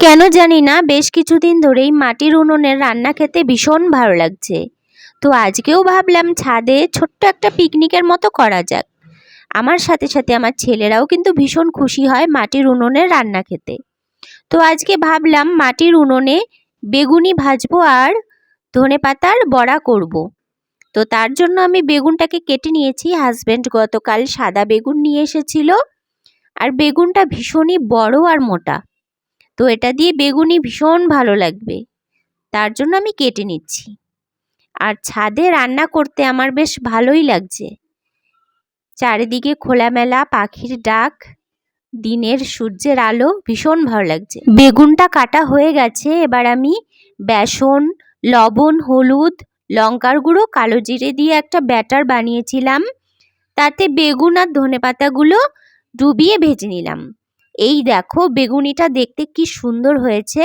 কেন জানি না বেশ কিছুদিন ধরেই মাটির উনুনের রান্না খেতে ভীষণ ভালো লাগছে। তো আজকেও ভাবলাম ছাদে ছোট্ট একটা পিকনিকের মতো করা যাক। আমার সাথে সাথে আমার ছেলেরাও কিন্তু ভীষণ খুশি হয় মাটির উনুনের রান্না খেতে। তো আজকে ভাবলাম মাটির উনুনে বেগুনি ভাজবো আর ধনেপাতার বড়া করব। তো তার জন্য আমি বেগুনটাকে কেটে নিয়েছি। হাজব্যান্ড গতকাল সাদা বেগুন নিয়ে এসেছিল, আর বেগুনটা ভীষণই বড় আর মোটা। তো এটা দিয়ে বেগুনি ভীষণ ভালো লাগবে, তার জন্য আমি কেটে নিচ্ছি। আর ছাদে রান্না করতে আমার বেশ ভালোই লাগছে। চারিদিকে খোলামেলা, পাখির ডাক, দিনের সূর্যের আলো, ভীষণ ভালো লাগছে। বেগুনটা কাটা হয়ে গেছে। এবার আমি বেসন, লবণ, হলুদ, লঙ্কার গুঁড়ো, কালো জিরে দিয়ে একটা ব্যাটার বানিয়েছিলাম। তাতে বেগুন আর ধনেপাতাগুলো ডুবিয়ে ভেজে নিলাম। এই দেখো বেগুনিটা দেখতে কি সুন্দর হয়েছে।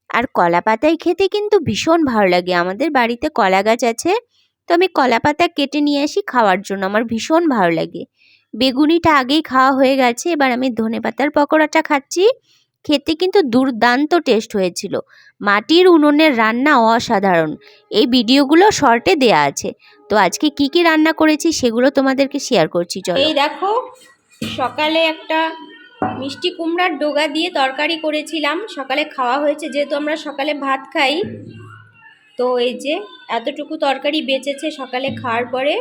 আর কলা পাতায় খেতে কিন্তু ভীষণ ভালো লাগে। আমাদের বাড়িতে কলা গাছ আছে, তো আমি কলা পাতা কেটে নিয়ে আসি খাওয়ার জন্য, আমার ভীষণ ভালো লাগে। বেগুনিটা আগেই খাওয়া হয়ে গেছে, এবার আমি ধনেপাতার পকোড়াটা খাচ্ছি। খেতে কিন্তু দুর্দান্ত টেস্ট হয়েছিল। মাটির উনুনের রান্না অসাধারণ। এই ভিডিওগুলো শর্টে দেয়া আছে। তো আজকে কি কি রান্না করেছি সেগুলো তোমাদেরকে শেয়ার করছি, চলো। এই দেখো, সকালে একটা মিষ্টি কুমড়ার ডোগা দিয়ে তরকারি করেছিলাম, সকালে খাওয়া হয়েছে, যেহেতু আমরা সকালে ভাত খাই। তো এই যে এতটুকু তরকারি বেঁচেছে সকালে খাওয়ার পরে।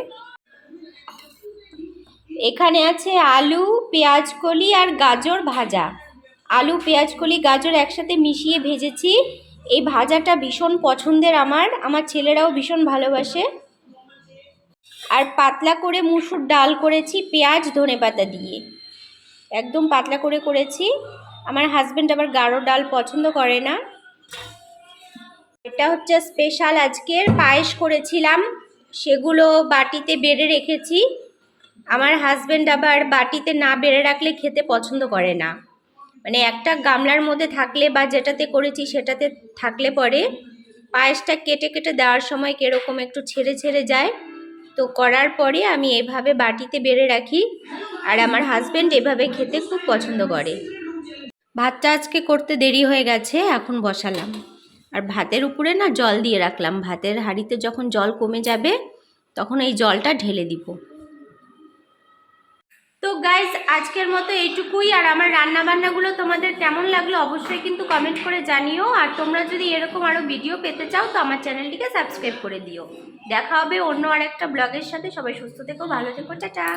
এখানে আছে আলু, পেঁয়াজকলি আর গাজর ভাজা। আলু, পেঁয়াজকলি, গাজর একসাথে মিশিয়ে ভেজেছি। এই ভাজাটা ভীষণ পছন্দের আমার ছেলেরাও ভীষণ ভালোবাসে। আর পাতলা করে মুসুর ডাল করেছি পেঁয়াজ ধনেপাতা দিয়ে, একদম পাতলা করে করেছি। আমার হাজব্যান্ড আবার গাঢ় ডাল পছন্দ করে না। এটা হচ্ছে স্পেশাল আজকের পায়েস করেছিলাম, সেগুলো বাটিতে বেড়ে রেখেছি। আমার হাজব্যান্ড আবার বাটিতে না বেড়ে রাখলে খেতে পছন্দ করে না। মানে একটা গামলার মধ্যে থাকলে বা যেটাতে করেছি সেটাতে থাকলে পরে পায়েসটা কেটে কেটে দেওয়ার সময় কীরকম একটু ছেড়ে ছেড়ে যায়। তো করার পরে আমি এভাবে বাটিতে বেড়ে রাখি, আর আমার হাজব্যান্ড এভাবে খেতে খুব পছন্দ করে। ভাতটা আজকে করতে দেরি হয়ে গেছে, এখন বসালাম। আর ভাতের উপরে না জল দিয়ে রাখলাম, ভাতের হাঁড়িতে যখন জল কমে যাবে তখন এই জলটা ঢেলে দিব। তো গাইজ আজকের মতো এইটুকুই। আর আমার রান্নাবান্নাগুলো তোমাদের কেমন লাগলো অবশ্যই কিন্তু কমেন্ট করে জানিও। আর তোমরা যদি এরকম আরও ভিডিও পেতে চাও তো আমার চ্যানেলটিকে সাবস্ক্রাইব করে দিও। দেখা হবে অন্য আর একটা ব্লগের সাথে। সবাই সুস্থ থেকো, ভালো থেকো, টাটা।